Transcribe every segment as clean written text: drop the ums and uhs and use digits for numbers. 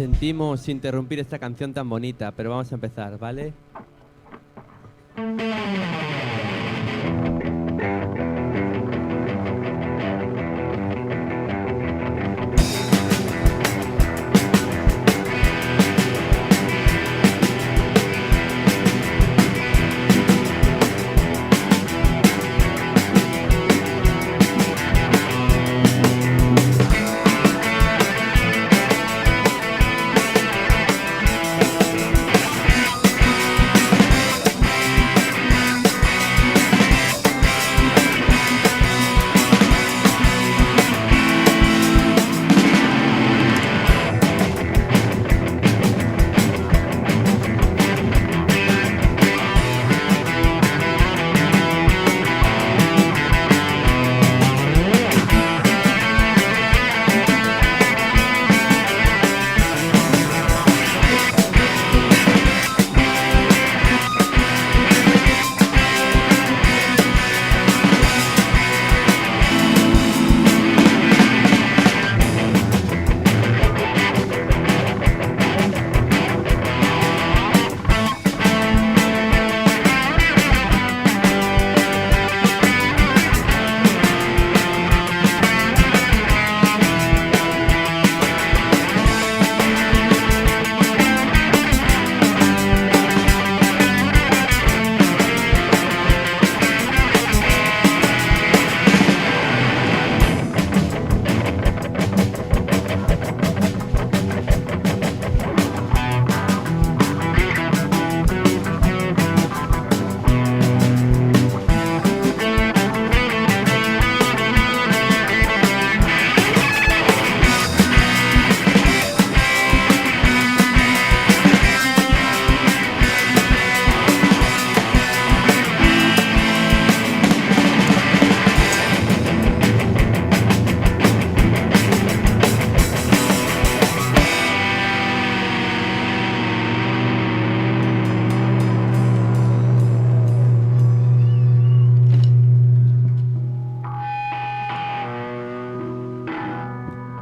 Sentimos interrumpir esta canción tan bonita, pero vamos a empezar, ¿vale?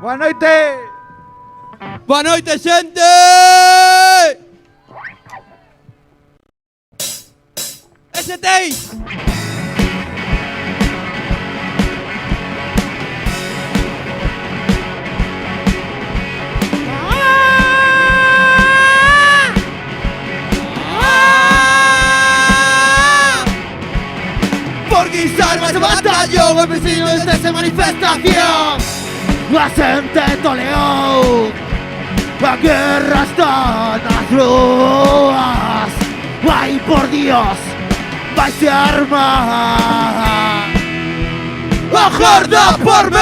Boa noite! ¡Boa noite, xente! ¡Ese teis! Por guisar más batallón, el vecino de esa manifestación. La xente toleou, a guerra está nas ruas. Ay, por Dios, vai se armar. Agarda por mí.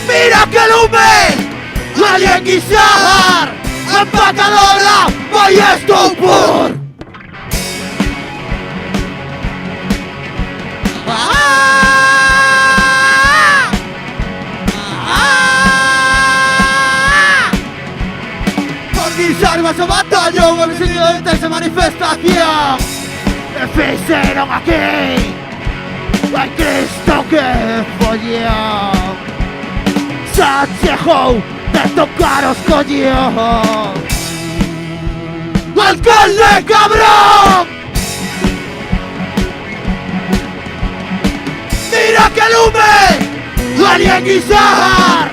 Mira que lume, alguien guisar, empacadora, vai estupor. Armas o batallón, el vecino de esa manifestación. Me fixeron aquí. Ay, Cristo, que follón. Xa chegou de tocar os collón. ¡Alcalde, cabrón! ¡Mira que lume! ¡Alien guisar!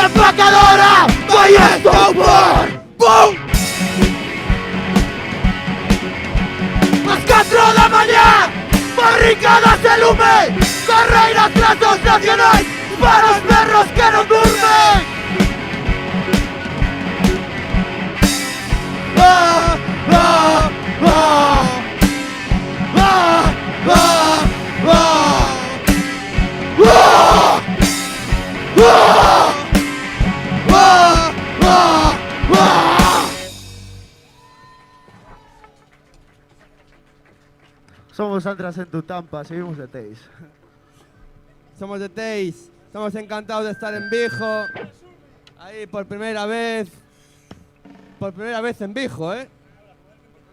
¡Empacadora! ¡Vai a estupor! ¡Bum! As 4 da mañá, barricadas de lume, carreiras tras dos nacionais, para os perros que non durmen. Ah, ah, ah, ah, ah, ah, ah, ah, ah, ah. Somos Andras en Tutampa, seguimos de Teis. Somos de Teis, estamos encantados de estar en Vigo. Ahí por primera vez en Vigo, ¿eh?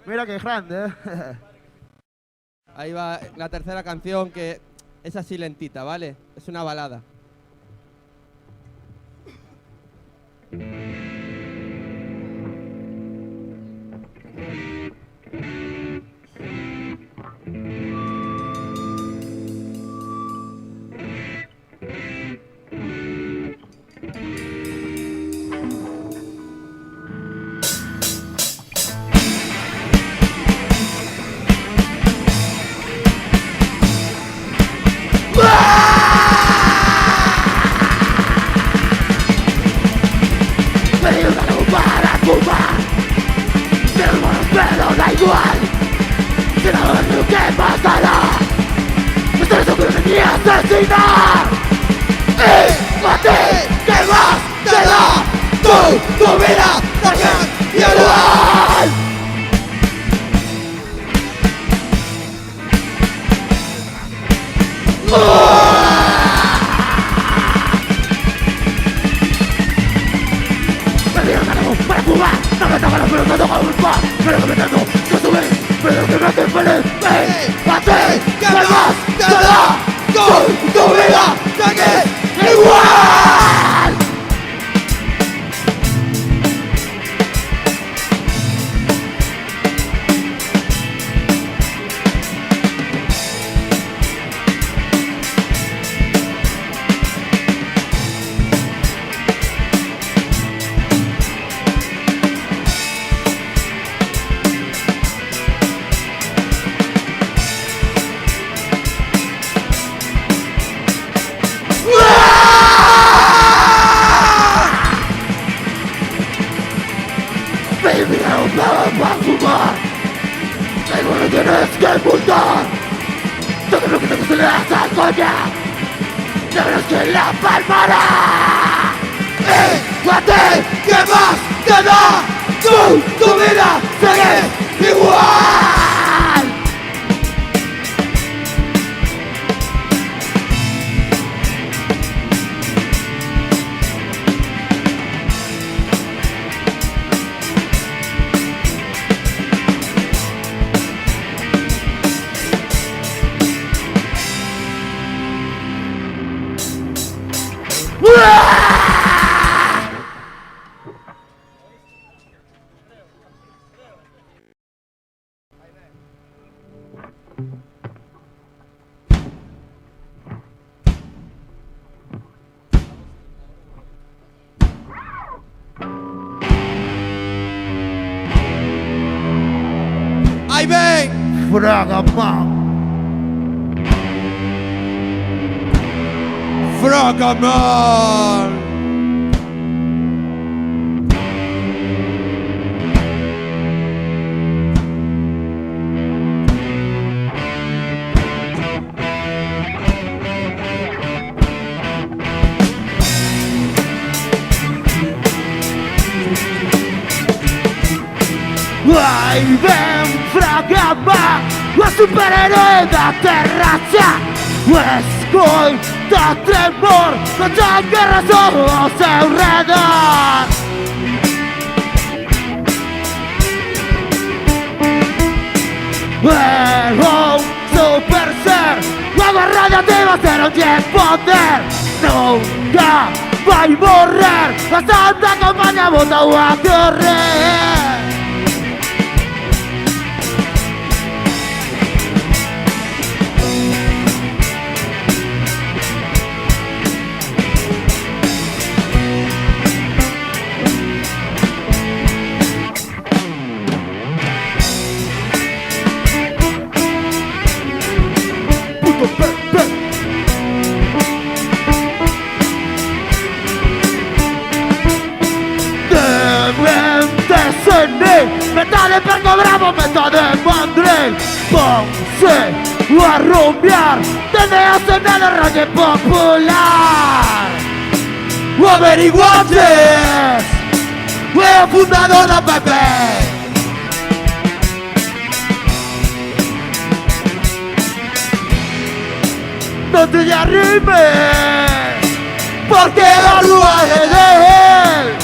Mira qué grande, Ahí va la tercera canción, que es así lentita, ¿vale? Es una balada. asesinar. Y a ti, ¿qué más te da? Tu vida también igual. Para fumar, no me toca la pelota, toca un pa. Pero que me tengo que subir, pero que me hace feliz. A ti, ¿qué más te da? Tu vida sigue igual. Baby, no para fumar. Pero no tienes que multar. Todo lo que te guste le das al coña. Ya verás que la palmará. Y a ti, ¿qué más te da? Tu vida sigue igual. ¡Ahí ven! Fragaman. ¡Fragaman! Ahí ven Fragaman, la superhéroe da terrazza. Escolta tremor, non c'è guerra solo sei un radar. Pero un super ser, la guerra radiativa se non c'è poder. Nunca vai morrer, la santa campagna vota a correr. Metade perco bravo, metade mandril. Ponse a rumbear, tenés en el radio popular. Averiguantes, fue fundador de PP. No te arrimes, porque la rúa es de él.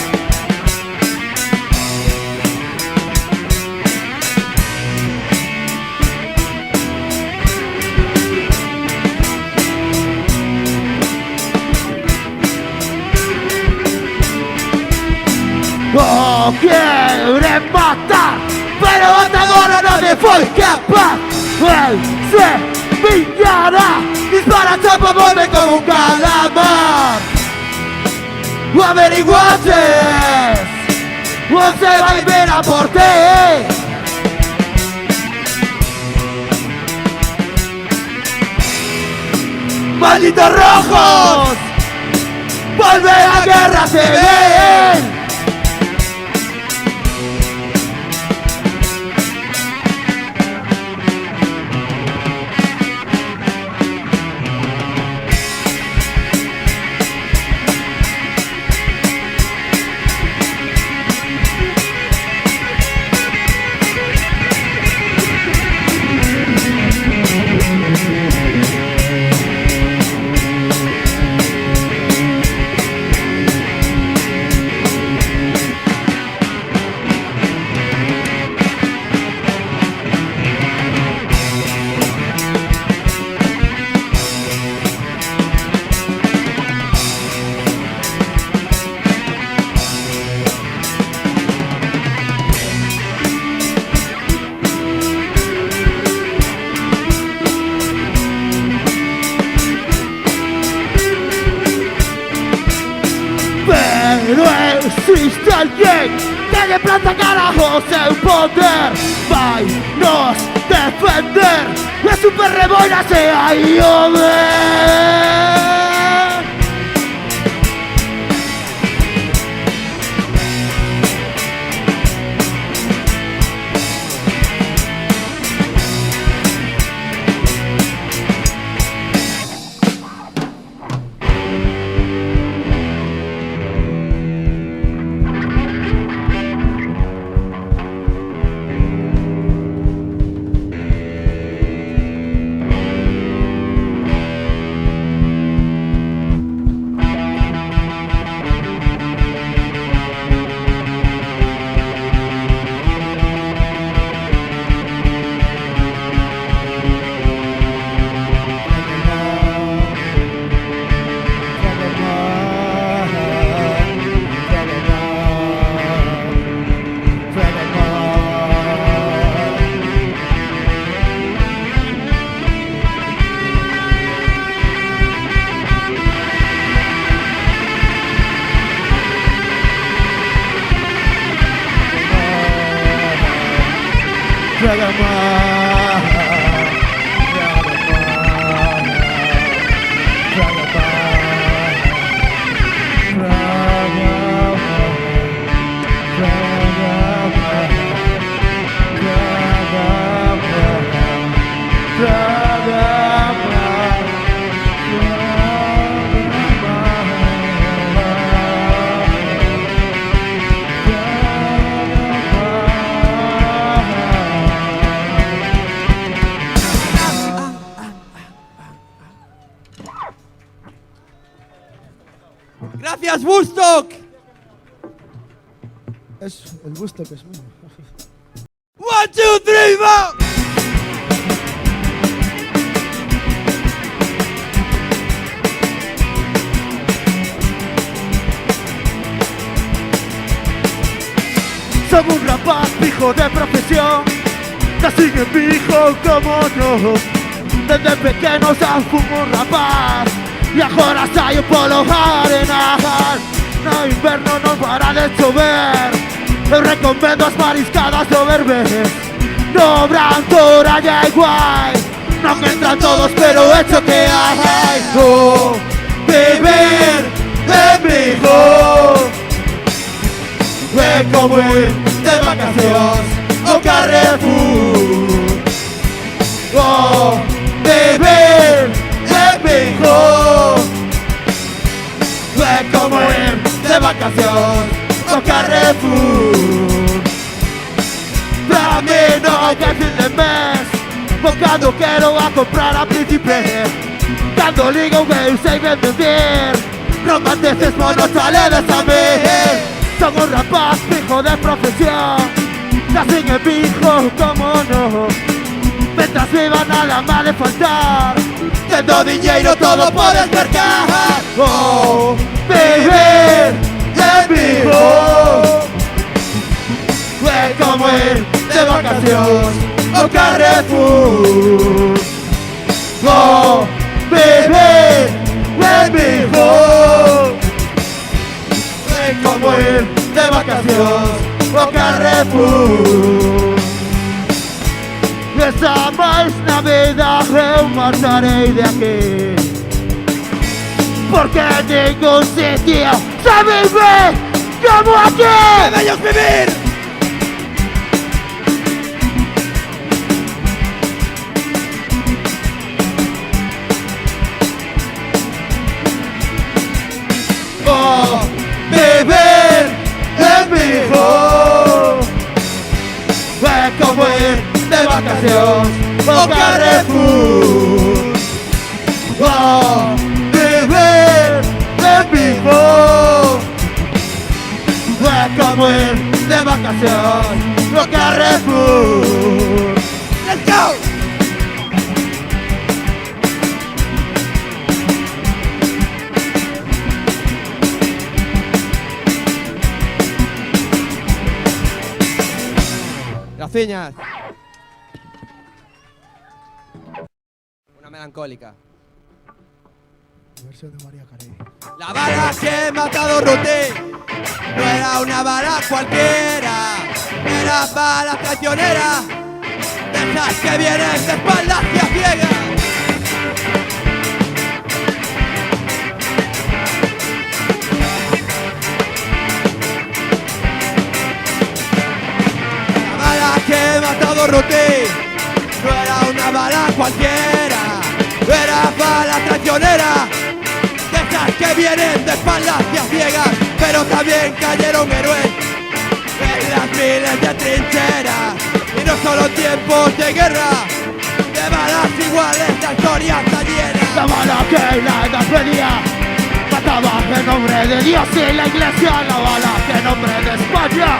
No quiere matar, pero hasta ahora nadie fue capaz. Él se pillará, dispara, chapa, vuelve como un calamar. Averiguantes, no se va a ir a por ti. ¡Malditos rojos! ¡Vuelve la guerra civil! existe alguien que de planta carajo se poder vai nos defender la super reboina se ha ido ver. ¡Gracias, Woodstock! Es el busto que es mío. 1, 2, 3, va. Somos un rapaz hijo de profesión, nací en hijo como no. Desde pequeño ya fumo un rapaz y ahora saio polo arenal. No inverno non para de chover, eu recomendo as mariscadas do Berbés. No branco raya igual, non entran todos pero hecho que hay. Oh, beber de mijo, é como ir de vacacións ao Carrefour. Oh, beber de mijo, é como ir de vacacións ao Carrefour. Pra mí no hay fin de mes, porque quero a comprar a príncipe. Cando ligo eu sei vender bien, romances monos saledes a ver. Son un rapaz hijo de profesión, nací en Vigo, como no. Mientras viva nada me ha de faltar, tendo dinheiro todo podes mercar. Oh, vivir de Vigo é como ir de vacacións ao Carrefour. Oh, vivir de Vigo é como ir de vacacións ao Carrefour. Esa máis na vida eu marcharei de aquí, porque ningún sitio se vive como aquí. ¡Que bellos vivir! Oh, beber en Vigo é como ir de vacacións ao Carrefour. Oh, beber en Vigo é como ir de vacacións ao Carrefour. ¡Let's go! Graciñas. Una melancólica. Versión de María Carey. La bala que ha matado Ruti no era una bala cualquiera, era bala traicionera, de esas que vienen de espaldas y a ciegas. La bala que ha matado Ruti no era una bala cualquiera, era bala traicionera, que vienen de espaldas y a ciegas, pero también cayeron héroes en las miles de trincheras. Y no solo en tiempos de guerra, de balas iguales la historia está llena. La bala que en la Edad Media mataba en nombre de Dios y la Iglesia. La bala que en nombre de España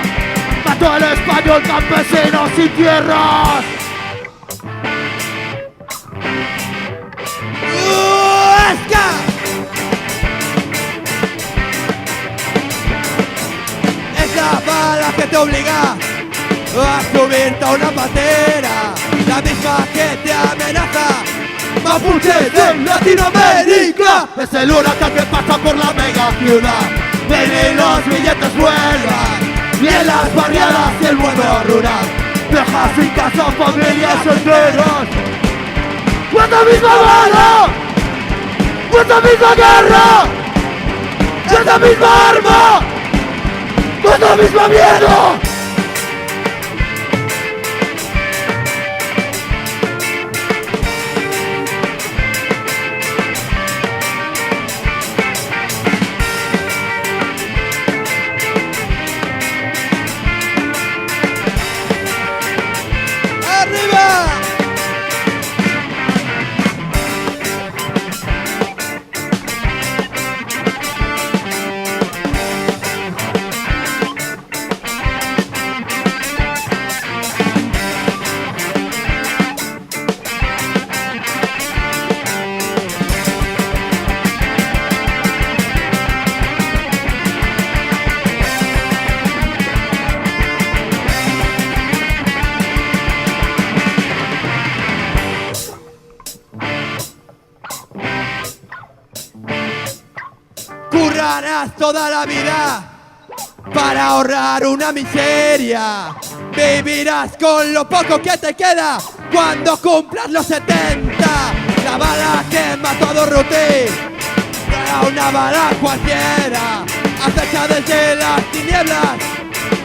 mató al español campesino sin tierras. La bala que te obliga a subirte a una patera, la misma que te amenaza. Mapuche de Latinoamérica Es el huracán que pasa por la mega ciudad. ven y los billetes vuelan, Y en las barriadas y el mundo rural deja sin casa familias enteras. ¡Esta misma bala! ¡Esta misma guerra! ¡Esta misma arma! ¡Esta misma mierda! ¡Arriba! Currarás toda la vida para ahorrar una miseria. Vivirás con lo poco que te queda cuando cumplas los 70. La bala que mató a Durruti no era una bala cualquiera. Acecha desde las tinieblas,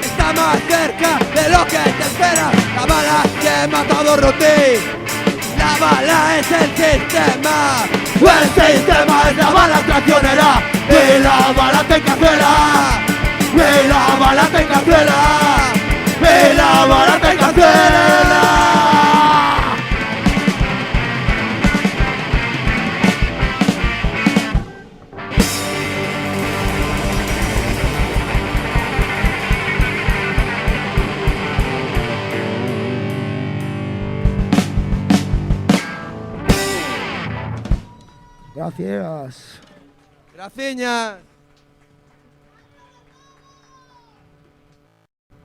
está más cerca de lo que te esperas. La bala que mató a Durruti, la bala es el sistema. El sistema es la bala traicionera y la bala te encarcela. Y la bala te encarcela. Y la bala te encarcela. Gracias. Graciñas.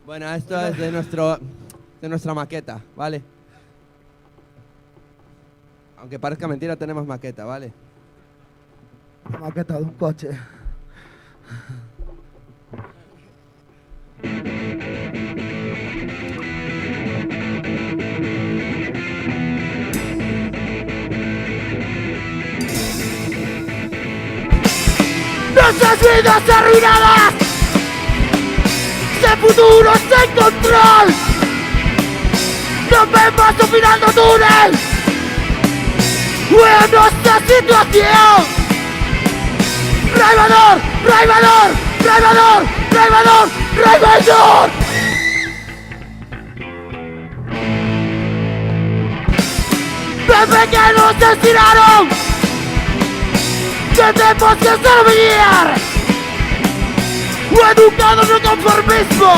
Bueno, esto es de nuestra maqueta, ¿vale? Aunque parezca mentira, tenemos maqueta, ¿vale? Maqueta de un coche. Nuestras vidas arruinadas, sin futuro, sin control. Nos vemos opinando túnel. En nuestra situación. Raivador, Raivador, Raivador, Raivador, Raivador. Desde que nos destinaron, tenemos que servir. Educados en el conformismo,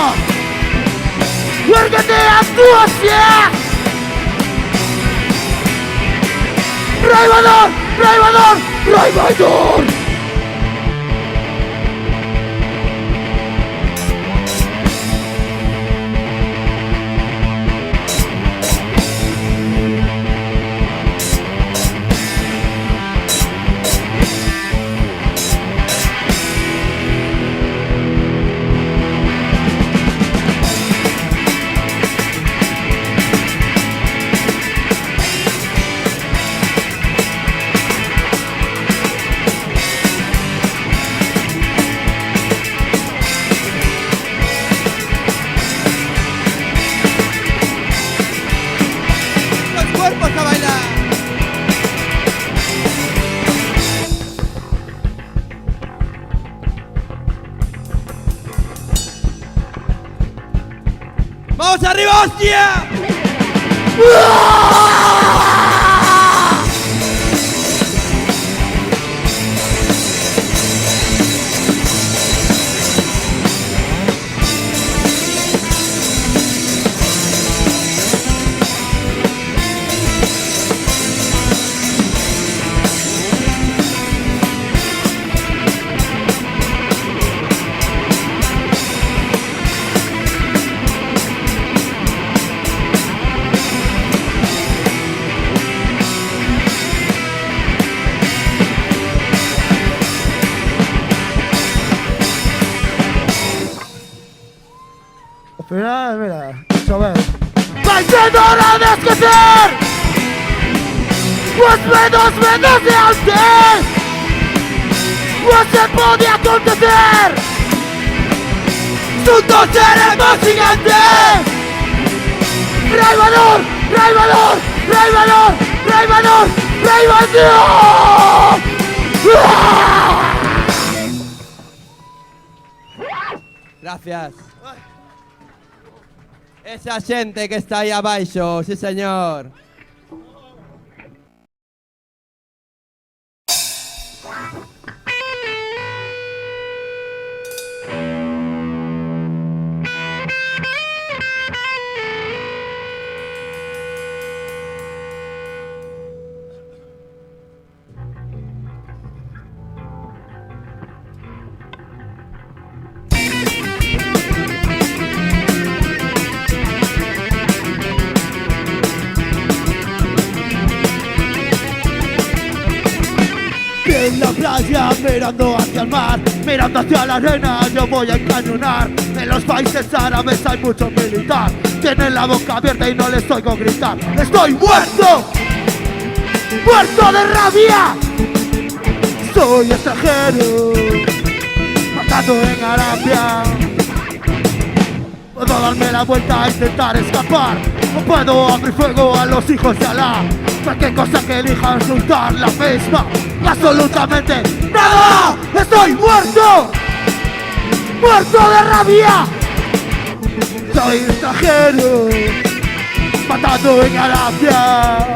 porque te actúas bien. Raivador, Raivador, Raivador. arriba, hostia! Mira, chaval. ¡Vencedora de esquecer! ¡Pues menos de antes! ¡Pues se podía acontecer! ¡Juntos seremos gigantes! ¡Rey Valor! ¡Rey Valor! ¡Rey Valor! ¡Rey Valor! ¡Rey Valor! Gracias. Esa xente que está aí abaixo, sí señor. En la playa, mirando hacia el mar, mirando hacia la arena, yo voy a encañonar. En los países árabes hay mucho militar, tienen la boca abierta y no les oigo gritar. ¡Estoy muerto! ¡Muerto de rabia! Soy extranjero, matando en Arabia. Puedo darme la vuelta a intentar escapar, o puedo abrir fuego a los hijos de Alá. Cualquier cosa que elija resultar la misma, absolutamente nada. ¡Estoy muerto! ¡Muerto de rabia! Soy extranjero, matando en Arabia.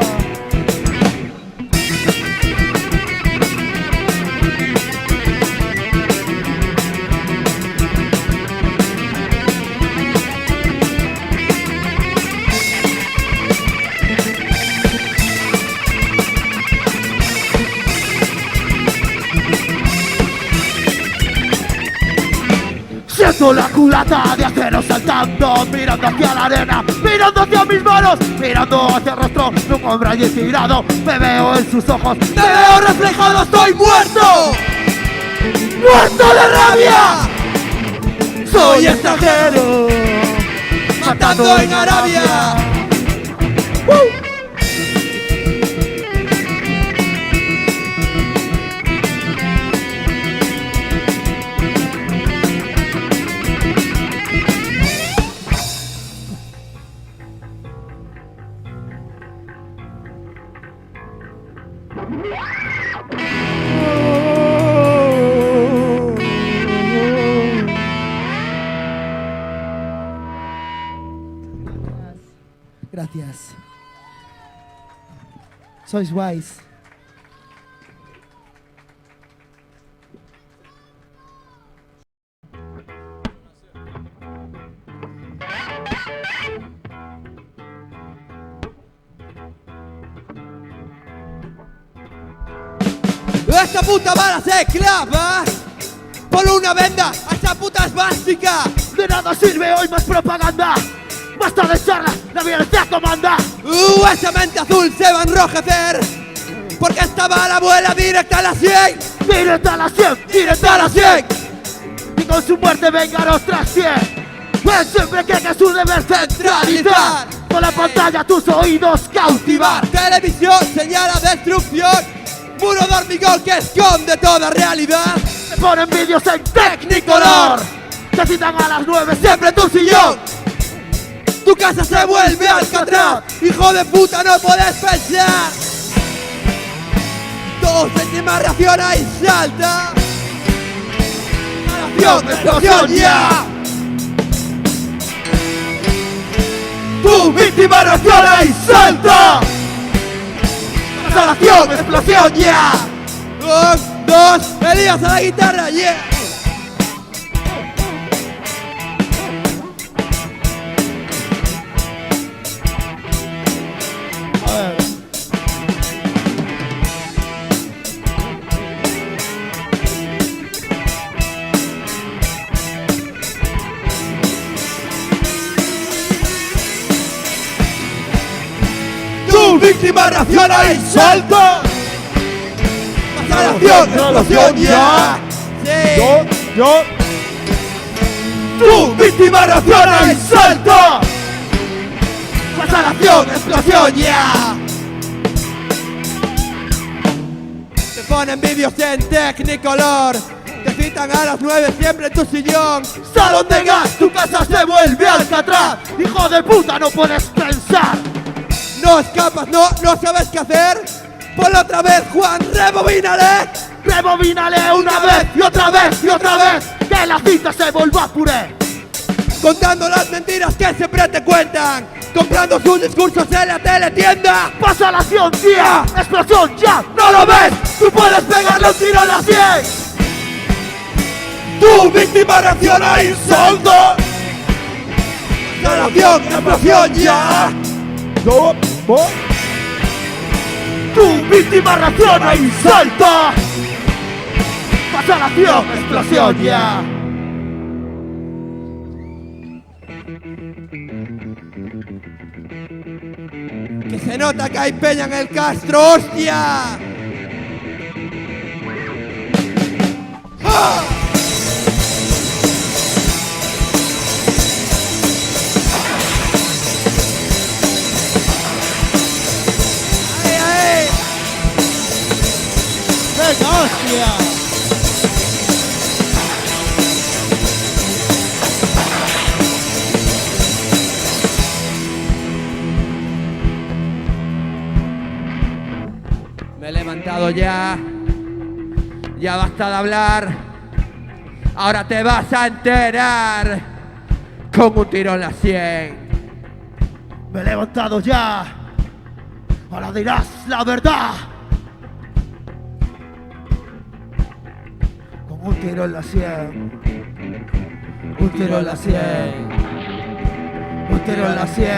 Siento la culata de acero saltando, mirando hacia la arena, mirando hacia mis manos, mirando hacia el rostro de un hombre allí tirado. Me veo en sus ojos, me veo reflejado, estoy muerto. ¡Muerto de rabia! Soy extranjero, Matando en Arabia. Gracias. Sois guays. Esta puta bala se clava. Por una venda, esta puta es básica. de nada sirve hoy más propaganda. Basta de charlas, la violencia comanda. Esa mente azul se va a enrojecer, porque esta bala vuela directa a la 100. Directa a la 100, directa a la 100. Y con su muerte vengan los tras 100. Pues siempre que es su deber centralizar, con la pantalla tus oídos cautivar. Televisión señala destrucción, muro de hormigón que esconde toda realidad. Te ponen vídeos en Technicolor, te citan a las 9 siempre en tu sillón. Tu casa se vuelve Alcatraz, hijo de puta, no puedes pensar. 2 céntimas reacciona y salta. Explosión, explosión ya. Tu víctima reacciona y salta. Pasa la acción, explosión, yeah. 1, 2, Elías a la guitarra, yeah. A ver. Tu víctima reacciona y salta. Pasa la acción, explosión, yeah. Sí. Yo. Tu víctima reacciona y salta. Pasa la acción, explosión, yeah. Te ponen vídeos en Technicolor. Te citan a las 9 siempre en tu sillón. Salón de gas, tu casa se vuelve Alcatraz. Hijo de puta, no puedes pensar. No escapas, no sabes qué hacer. Ponlo otra vez, Juan, rebobínale. Rebobínale una vez y otra vez y otra vez. Que la cita se vuelva puré. Contando las mentiras que siempre te cuentan. Comprando sus discursos en la teletienda. Pasa la acción, tía. Explosión, ya. ¿No lo ves? Tú puedes pegarle un tiro en la 100. Tu víctima reacciona y salta. Pasa la acción, explosión, ya. Tu víctima reacciona y salta. Pasa la acción, explosión, ya. Que se nota que hay peña en el Castro, hostia. ¡Ah! ¡Ay, ay! Venga, hostia. Me he levantado ya. Ya basta de hablar. Ahora te vas a enterar con un tiro en la 100. Me he levantado ya. Ahora dirás la verdad. Con un tiro en la 100. Un tiro en la 100. Un tiro en la 100.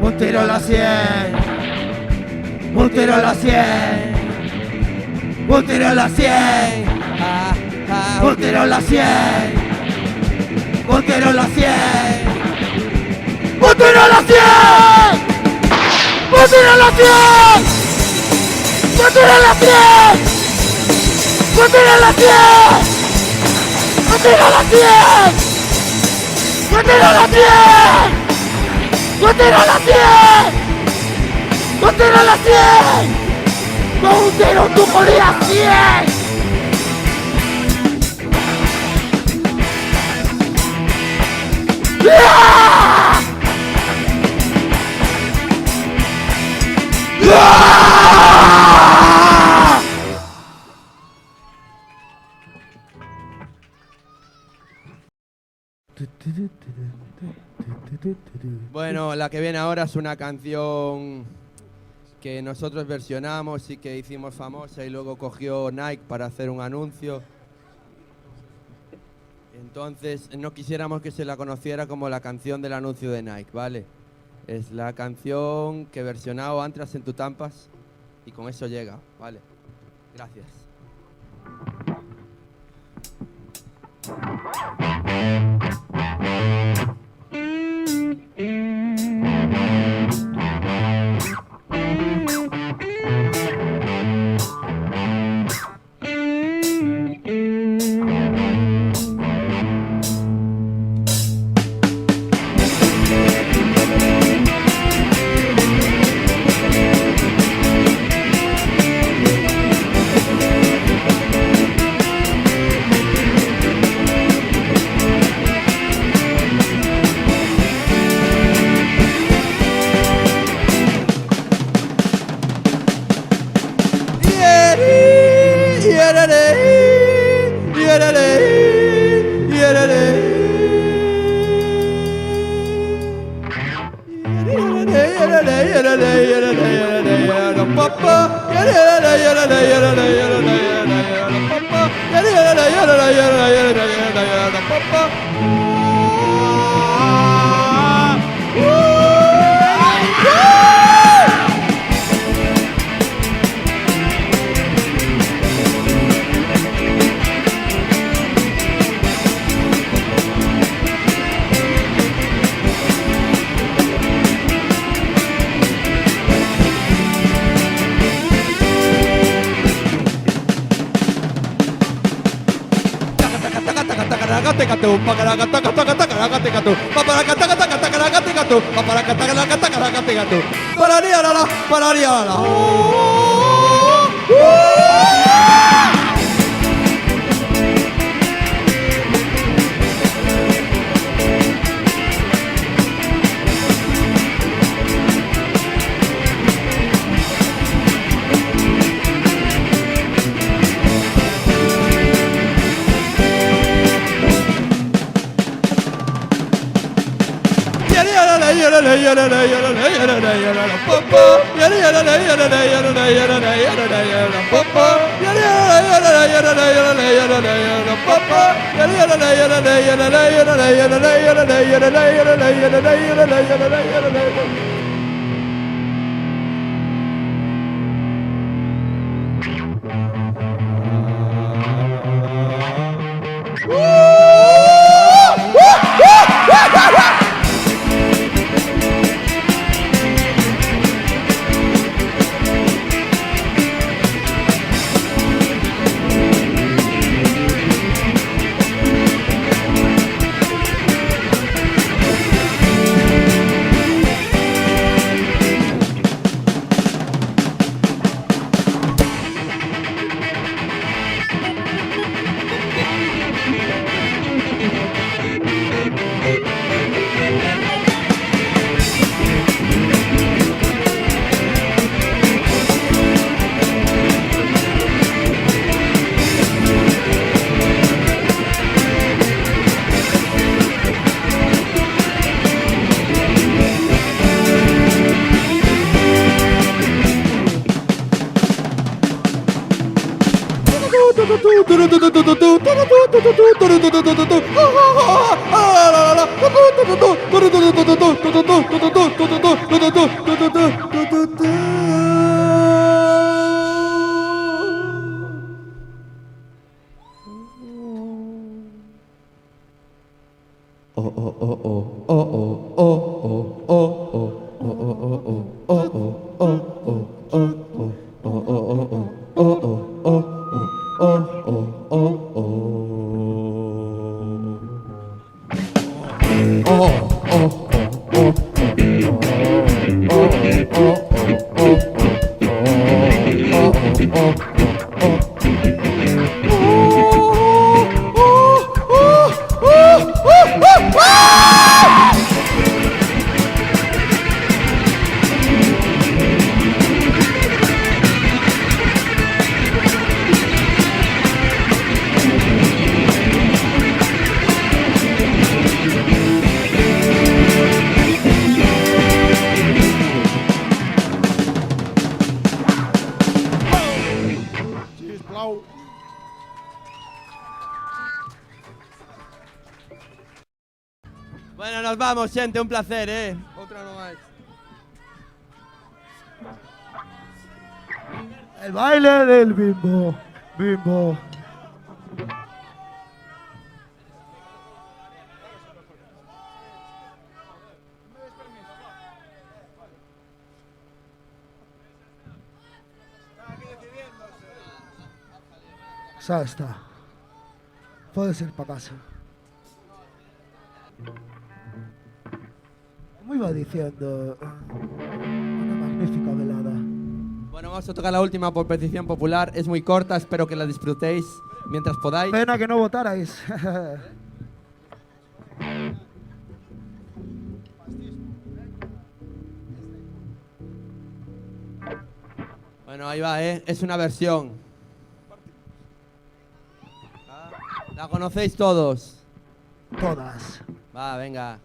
Un tiro en la 100. Un tiro en la 100. Un tiro en la 100. Un tiro en la 100. Un tiro en la 100. ¡Un tiro en la 100! ¡Un tiro en la 100! ¡Un tiro en la 100! ¡Un tiro en la 100! ¡Un tiro en la 100! ¡Un tiro en la 100! ¡Un tiro en la 100! ¡Un tiro en la 100! ¡Con un tiro tú podías 100! ¡Ah! ¡Ah! Bueno, la que viene ahora es una canción que nosotros versionamos y que hicimos famosa y luego cogió Nike para hacer un anuncio. Entonces no quisiéramos que se la conociera como la canción del anuncio de Nike, ¿vale? Es la canción que versionado Antras en tu Tampas y con eso llega, ¿vale? Gracias. Bueno, nos vamos, gente, un placer, Otra no más. El baile del bimbo, bimbo. Ya está. Puedes ir para casa. Como iba diciendo, una magnífica velada. Bueno, vamos a tocar la última por petición popular. Es muy corta, espero que la disfrutéis mientras podáis. Pena que no votarais. Bueno, ahí va, es una versión. ¿La conocéis todos? Todas. Va, venga.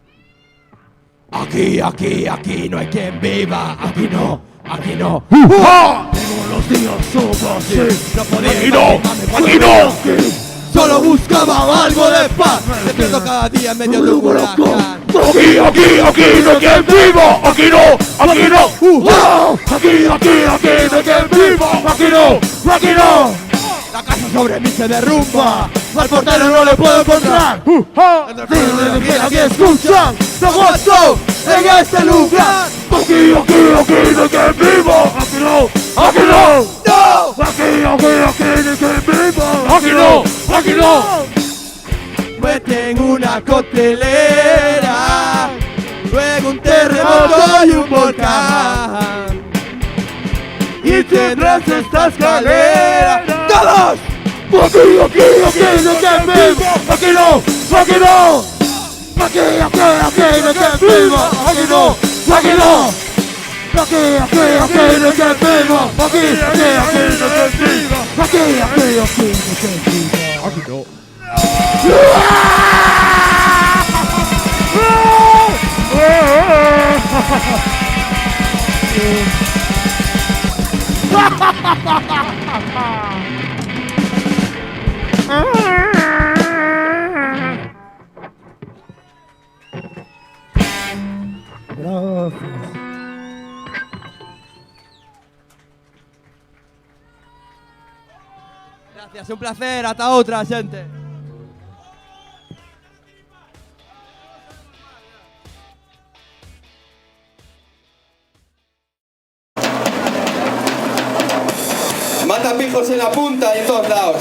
Aquí no hay quien viva. Aquí no. Tengo los días somos así. No podía Aquí no. Solo buscaba algo de paz. Me pierdo cada día en medio de un huracán. Aquí no hay quien viva. Aquí no. Aquí no hay quien viva. Aquí no. La casa sobre mí se derrumba. Al portero no le puedo encontrar. Aquí escuchan. No aguanto en este lugar. Aquí no hay quien viva. Aquí no. ¡No! Aquí no hay quien viva. Aquí no. Me tengo una coctelera, luego un terremoto y un volcán. Y tendrás esta escalera. ¡Todos! Aquí no hay quien viva. Aquí no. Aquí no hay quien viva. Aquí no. Aquí no hay quien viva. Aquí no. Gracias. Gracias, un placer. Hasta otra, gente. Mata pijos en la punta y en todos lados.